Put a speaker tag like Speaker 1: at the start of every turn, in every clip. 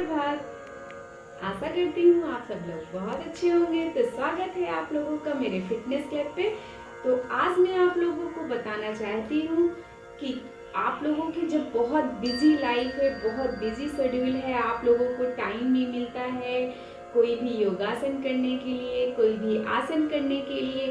Speaker 1: सुप्रभात। आशा करती हूँ आप सब लोग बहुत अच्छे होंगे। तो स्वागत है आप लोगों का मेरे फिटनेस क्लब पे। तो आज मैं आप लोगों को बताना चाहती हूँ कि आप लोगों की जब बहुत बिजी लाइफ है, बहुत बिजी शेड्यूल है, आप लोगों को टाइम नहीं मिलता है कोई भी योगासन करने के लिए, कोई भी आसन करने के लिए,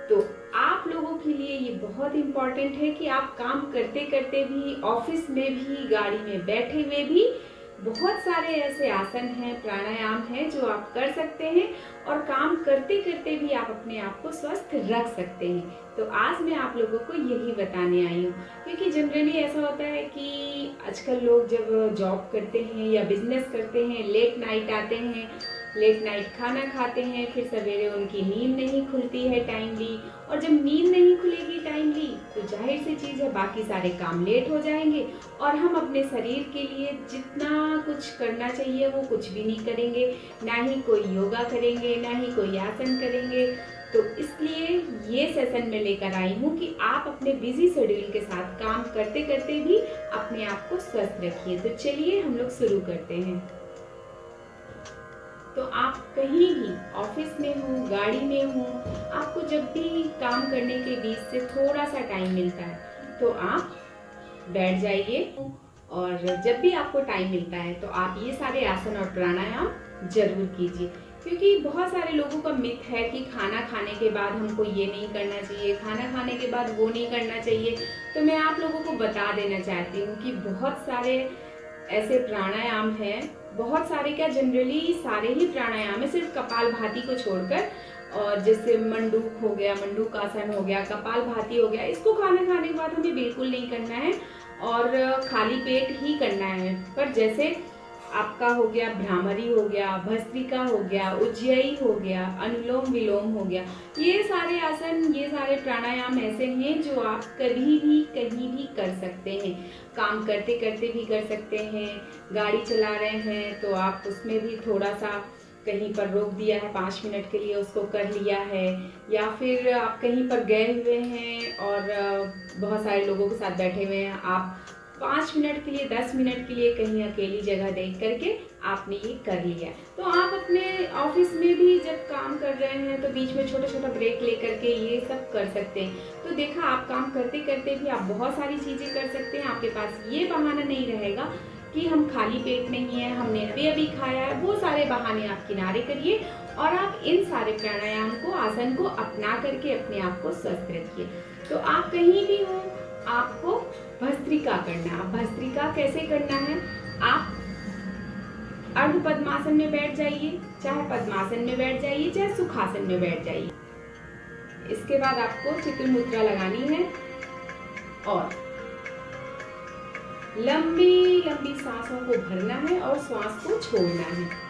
Speaker 1: तो आप लोगों के लिए ये बहुत इम्पॉर्टेंट है कि आप काम करते करते भी, ऑफिस में भी, गाड़ी में बैठे हुए भी बहुत सारे ऐसे आसन हैं, प्राणायाम हैं जो आप कर सकते हैं और काम करते करते भी आप अपने आप को स्वस्थ रख सकते हैं। तो आज मैं आप लोगों को यही बताने आई हूँ, क्योंकि जनरली ऐसा होता है कि आजकल लोग जब जॉब करते हैं या बिजनेस करते हैं, लेट नाइट आते हैं, लेट नाइट खाना खाते हैं, फिर सवेरे उनकी नींद नहीं खुलती है टाइमली, और जब नींद नहीं खुलेगी टाइमली तो जाहिर सी चीज़ है बाकी सारे काम लेट हो जाएंगे और हम अपने शरीर के लिए जितना कुछ करना चाहिए वो कुछ भी नहीं करेंगे, ना ही कोई योगा करेंगे, ना ही कोई आसन करेंगे। तो इसलिए ये सेशन में लेकर आई हूँ कि आप अपने बिजी शेड्यूल के साथ काम करते करते भी अपने आप को स्वस्थ रखिए। तो चलिए हम लोग शुरू करते हैं। तो आप कहीं भी ऑफिस में हो, गाड़ी में हो, आपको जब भी काम करने के बीच से थोड़ा सा टाइम मिलता है तो आप बैठ जाइए, और जब भी आपको टाइम मिलता है तो आप ये सारे आसन और प्राणायाम जरूर कीजिए। क्योंकि बहुत सारे लोगों का मिथ है कि खाना खाने के बाद हमको ये नहीं करना चाहिए, खाना खाने के बाद वो नहीं करना चाहिए। तो मैं आप लोगों को बता देना चाहती हूँ कि बहुत सारे ऐसे प्राणायाम हैं, बहुत सारे क्या, जनरली सारे ही प्राणायाम है, सिर्फ कपालभाति को छोड़कर। और जैसे मंडूक हो गया, मंडूक आसन हो गया, कपालभाति हो गया, इसको खाना खाने के बाद हमें बिल्कुल नहीं करना है और खाली पेट ही करना है। पर जैसे आपका हो गया भ्रामरी, हो गया भस्त्रिका, हो गया उज्जयी, हो गया अनुलोम विलोम, हो गया, ये सारे आसन, ये सारे प्राणायाम ऐसे हैं जो आप कभी भी कहीं भी कर सकते हैं। काम करते करते भी कर सकते हैं, गाड़ी चला रहे हैं तो आप उसमें भी थोड़ा सा कहीं पर रोक दिया है 5 मिनट के लिए, उसको कर लिया है, या फिर आप कहीं पर गए हुए हैं और बहुत सारे लोगों के साथ बैठे हुए हैं, आप 5 मिनट के लिए, 10 मिनट के लिए कहीं अकेली जगह देख करके आपने ये कर लिया। तो आप अपने ऑफिस में भी जब काम कर रहे हैं तो बीच में छोटा छोटा ब्रेक लेकर के ये सब कर सकते हैं। तो देखा, आप काम करते करते भी आप बहुत सारी चीजें कर सकते हैं। आपके पास ये बहाना नहीं रहेगा कि हम खाली पेट नहीं है, हमने अभी अभी खाया है। वो सारे बहाने आप किनारे करिए और आप इन सारे प्राणायाम को, आसन को अपना करके अपने आप को स्वस्थ रखिए। तो आप कहीं भी हो, आपको भस्त्रिका करना है। अब भस्त्रिका कैसे करना है, आप अर्ध पद्मासन में बैठ जाइए, चाहे पद्मासन में बैठ जाइए, चाहे सुखासन में बैठ जाइए। इसके बाद आपको चित्र मुद्रा लगानी है और लंबी लंबी सांसों को भरना है और श्वास को छोड़ना है।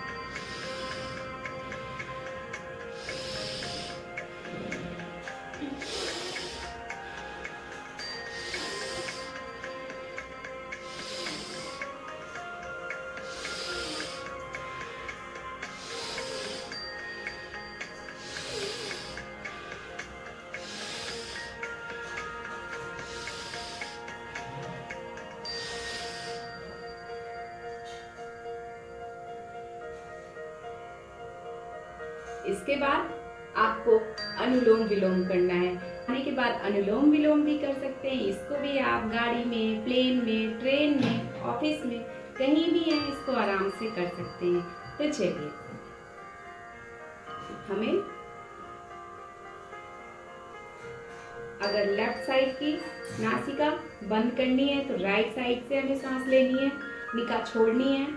Speaker 1: इसके बाद आपको अनुलोम विलोम करना है। खाने के बाद अनुलोम विलोम भी कर सकते हैं। इसको भी आप गाड़ी में, प्लेन में, ट्रेन में, ऑफिस में, कहीं भी हैं, इसको आराम से कर सकते हैं। तो चलिए, हमें अगर लेफ्ट साइड की नासिका बंद करनी है तो राइट साइड से हमें सांस लेनी है, निका छोड़नी है,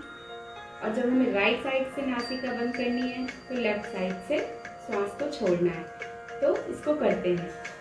Speaker 1: और जब हमें राइट साइड से नासिका बंद करनी है तो लेफ्ट साइड से श्वास को छोड़ना है। तो इसको करते हैं।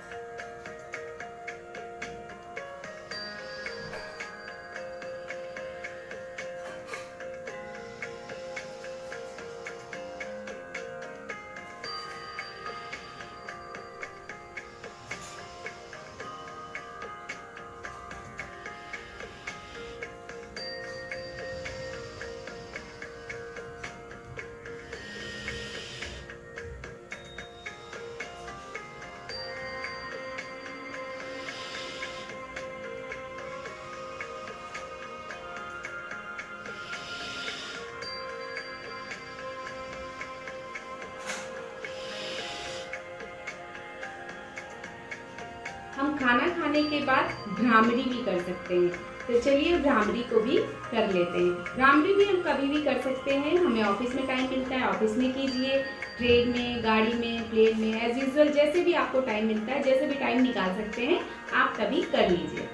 Speaker 1: खाना खाने के बाद भ्रामरी भी कर सकते हैं। तो चलिए भ्रामरी को भी कर लेते हैं। भ्रामरी भी हम कभी भी कर सकते हैं, हमें ऑफिस में टाइम मिलता है ऑफिस में कीजिए, ट्रेन में, गाड़ी में, प्लेन में, एज यूजुअल जैसे भी आपको टाइम मिलता है, जैसे भी टाइम निकाल सकते हैं आप तभी कर लीजिए।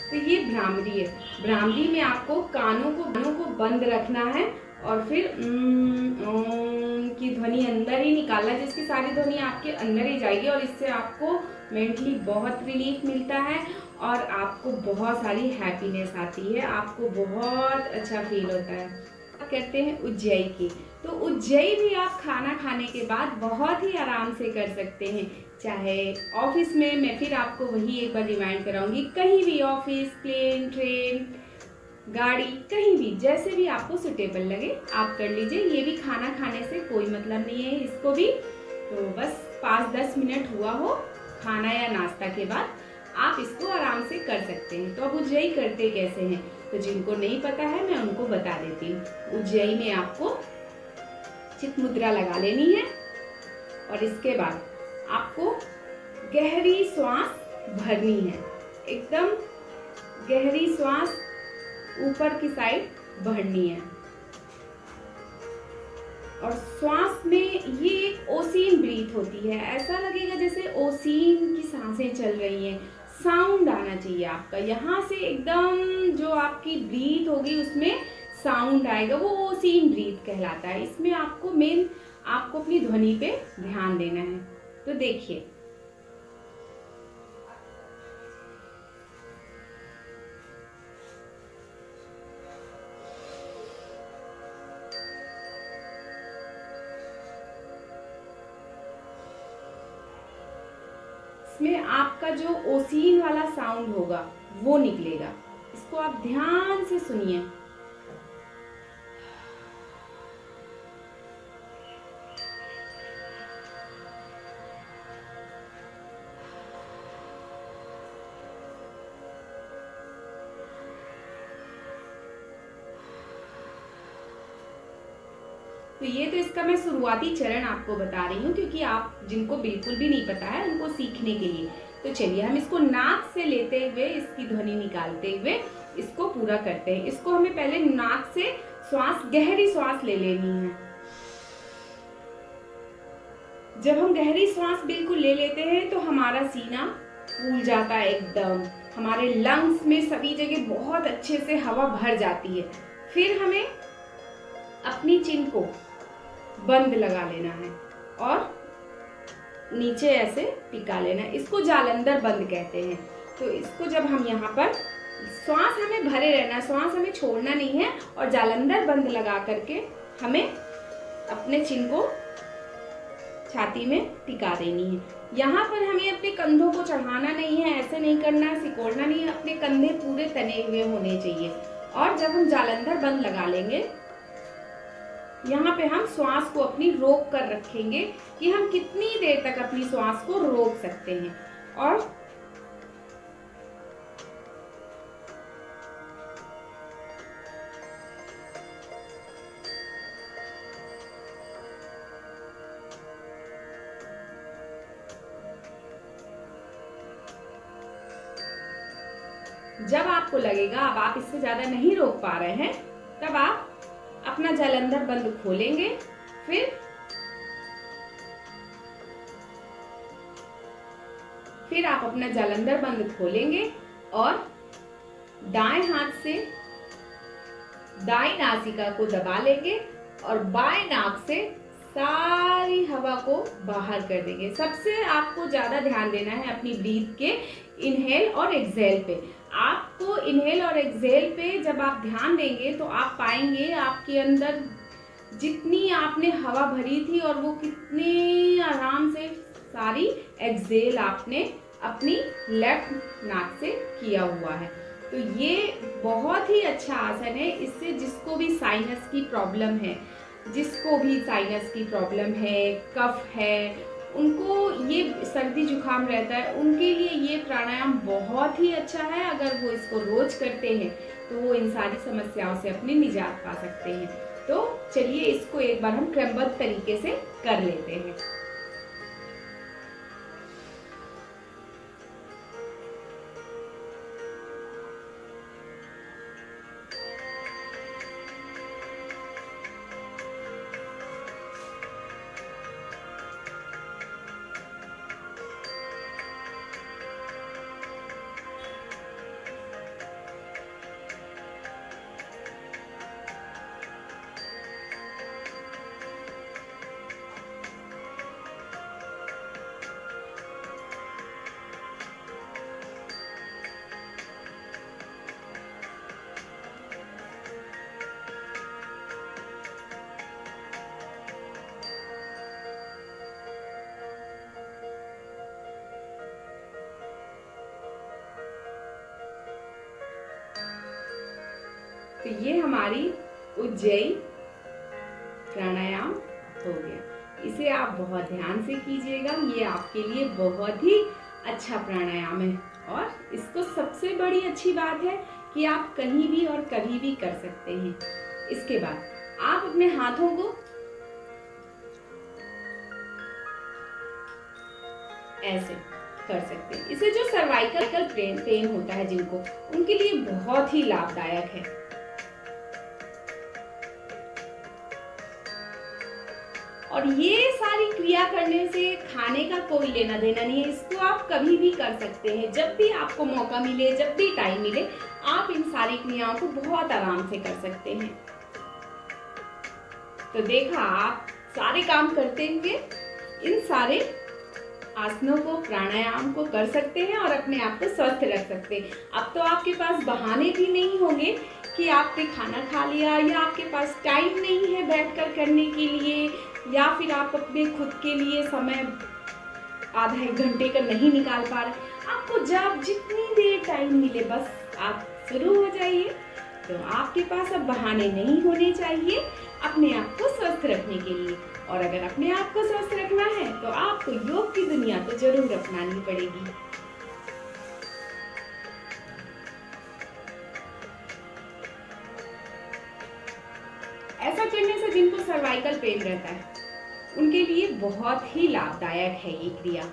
Speaker 1: तो ये भ्रामरी है। भ्रामरी में आपको कानों को बंद रखना है और फिर की ध्वनि अंदर ही निकालना है, जिसकी सारी ध्वनि आपके अंदर ही जाएगी और इससे आपको मेंटली बहुत रिलीफ मिलता है और आपको बहुत सारी हैप्पीनेस आती है, आपको बहुत अच्छा फील होता है। कहते हैं उज्जयी की, तो उज्जयी भी आप खाना खाने के बाद बहुत ही आराम से कर सकते हैं, चाहे ऑफिस में। मैं फिर आपको वही एक बार रिमाइंड कराऊंगी, कहीं भी ऑफिस, प्लेन, ट्रेन, गाड़ी, कहीं भी जैसे भी आपको सुटेबल लगे आप कर लीजिए। ये भी खाना खाने से कोई मतलब नहीं है इसको भी, तो बस 5-10 मिनट हुआ हो खाना या नाश्ता के बाद आप इसको आराम से कर सकते हैं। तो अब उज्जयी करते कैसे हैं, तो जिनको नहीं पता है मैं उनको बता देती हूँ। उज्जयी में आपको चित मुद्रा लगा लेनी है और इसके बाद आपको गहरी श्वास भरनी है, एकदम गहरी श्वास ऊपर की साइड भरनी है। और श्वास में ये एक ओसीन ब्रीथ होती है, ऐसा लगेगा जैसे ओसीन की सांसें चल रही हैं। साउंड आना चाहिए आपका यहाँ से, एकदम जो आपकी ब्रीथ होगी उसमें साउंड आएगा, वो ओसीन ब्रीथ कहलाता है। इसमें आपको आपको अपनी ध्वनि पे ध्यान देना है। तो देखिए, इसमें आपका जो ओसीन वाला साउंड होगा वो निकलेगा, इसको आप ध्यान से सुनिए। तो ये तो इसका मैं शुरुआती चरण आपको बता रही हूँ, क्योंकि आप जिनको बिल्कुल भी नहीं पता है उनको सीखने के लिए। तो चलिए हम इसको नाक से लेते हुए, इसकी ध्वनि निकालते हुए इसको पूरा करते हैं। इसको हमें पहले नाक से गहरी श्वास ले लेनी है। जब हम गहरी श्वास बिल्कुल ले लेते हैं तो हमारा सीना फूल जाता है एकदम, हमारे लंग्स में सभी जगह बहुत अच्छे से हवा भर जाती है। फिर हमें अपनी चिन को बंद लगा लेना है और नीचे ऐसे टिका लेना है, इसको जालंधर बंद कहते हैं। तो इसको जब हम यहाँ पर श्वास हमें भरे रहना, श्वास हमें छोड़ना नहीं है और जालंधर बंद लगा करके हमें अपने चिन को छाती में टिका देनी है। यहाँ पर हमें अपने कंधों को चढ़ाना नहीं है, ऐसे नहीं करना है, सिकोड़ना नहीं है, अपने कंधे पूरे तने हुए होने चाहिए। और जब हम जालंधर बंद लगा लेंगे, यहाँ पे हम श्वास को अपनी रोक कर रखेंगे कि हम कितनी देर तक अपनी श्वास को रोक सकते हैं। और जब आपको लगेगा अब आप इससे ज्यादा नहीं रोक पा रहे हैं, तब आप अपना जालंधर बंद खोलेंगे। फिर आप अपना जालंधर बंद खोलेंगे और दाएं हाथ से दाएं नासिका को दबा लेंगे और बाएं नाक से सारी हवा को बाहर कर देंगे। सबसे आपको ज्यादा ध्यान देना है अपनी ब्रीथ के इनहेल और एक्सहेल पे। आपको इनहेल और एक्सहेल पे जब आप ध्यान देंगे तो आप पाएंगे आपके अंदर जितनी आपने हवा भरी थी और वो कितने आराम से सारी एक्सहेल आपने अपनी लेफ्ट नाक से किया हुआ है। तो ये बहुत ही अच्छा आसन है। इससे जिसको भी साइनस की प्रॉब्लम है, कफ है, उनको ये सर्दी जुकाम रहता है, उनके लिए ये प्राणायाम बहुत ही अच्छा है। अगर वो इसको रोज करते हैं तो वो इन सारी समस्याओं से अपनी निजात पा सकते हैं। तो चलिए इसको एक बार हम क्रमबद्ध तरीके से कर लेते हैं। तो ये हमारी उज्जयी प्राणायाम हो गया। इसे आप बहुत ध्यान से कीजिएगा, ये आपके लिए बहुत ही अच्छा प्राणायाम है। और इसको सबसे बड़ी अच्छी बात है कि आप कहीं भी और कभी भी कर सकते हैं। इसके बाद आप अपने हाथों को ऐसे कर सकते हैं। इसे जो सर्वाइकल पेन होता है जिनको, उनके लिए बहुत ही लाभदायक है। और ये सारी क्रिया करने से खाने का कोई लेना देना नहीं है। इसको आप कभी भी कर सकते हैं, जब भी आपको मौका मिले, जब भी टाइम मिले, आप इन सारी क्रियाओं को बहुत आराम से कर सकते हैं। तो देखा, आप सारे काम करते हुए इन सारे आसनों को, प्राणायाम को कर सकते हैं और अपने आप को स्वस्थ रख सकते हैं। अब तो आपके पास बहाने भी नहीं होंगे कि आपने खाना खा लिया या आपके पास टाइम नहीं है बैठकर करने के लिए, या फिर आप अपने खुद के लिए समय आधा एक घंटे का नहीं निकाल पा रहे। आपको जब जितनी देर टाइम मिले बस आप शुरू हो जाइए। तो आपके पास अब बहाने नहीं होने चाहिए अपने आप को स्वस्थ रखने के लिए। और अगर अपने आप को स्वस्थ रखना है तो आपको योग की दुनिया तो जरूर अपनानी पड़ेगी। ऐसा करने से जिनको सर्वाइकल पेन रहता है उनके लिए बहुत ही लाभदायक है ये क्रिया।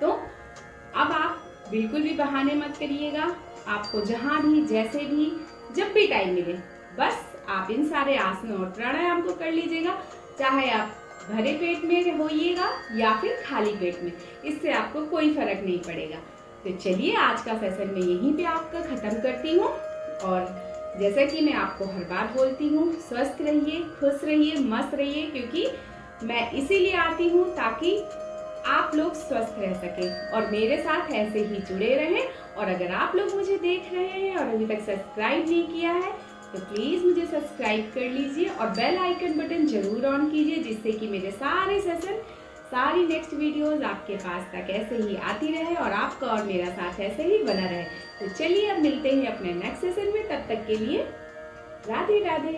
Speaker 1: तो अब आप बिल्कुल भी बहाने मत करिएगा। आपको जहां भी, जैसे भी, जब भी टाइम मिले, बस आप इन सारे आसन और प्राणायाम को कर लीजिएगा। चाहे आप भरे पेट में होइएगा या फिर खाली पेट में, इससे आपको कोई फर्क नहीं पड़ेगा। तो चलिए आज का सेशन मैं यहीं पे आपका खत्म करती हूँ। और जैसा कि मैं आपको हर बार बोलती हूँ, स्वस्थ रहिए, खुश रहिए, मस्त रहिए, क्योंकि मैं इसीलिए आती हूँ ताकि आप लोग स्वस्थ रह सकें और मेरे साथ ऐसे ही जुड़े रहें। और अगर आप लोग मुझे देख रहे हैं और अभी तक सब्सक्राइब नहीं किया है तो प्लीज मुझे सब्सक्राइब कर लीजिए और बेल आइकन बटन जरूर ऑन कीजिए, जिससे कि मेरे सारे सेशन, सारी नेक्स्ट वीडियोस आपके पास तक ऐसे ही आती रहे और आपका और मेरा साथ ऐसे ही बना रहे। तो चलिए अब मिलते हैं अपने नेक्स्ट सेशन में। तब तक के लिए राधे राधे।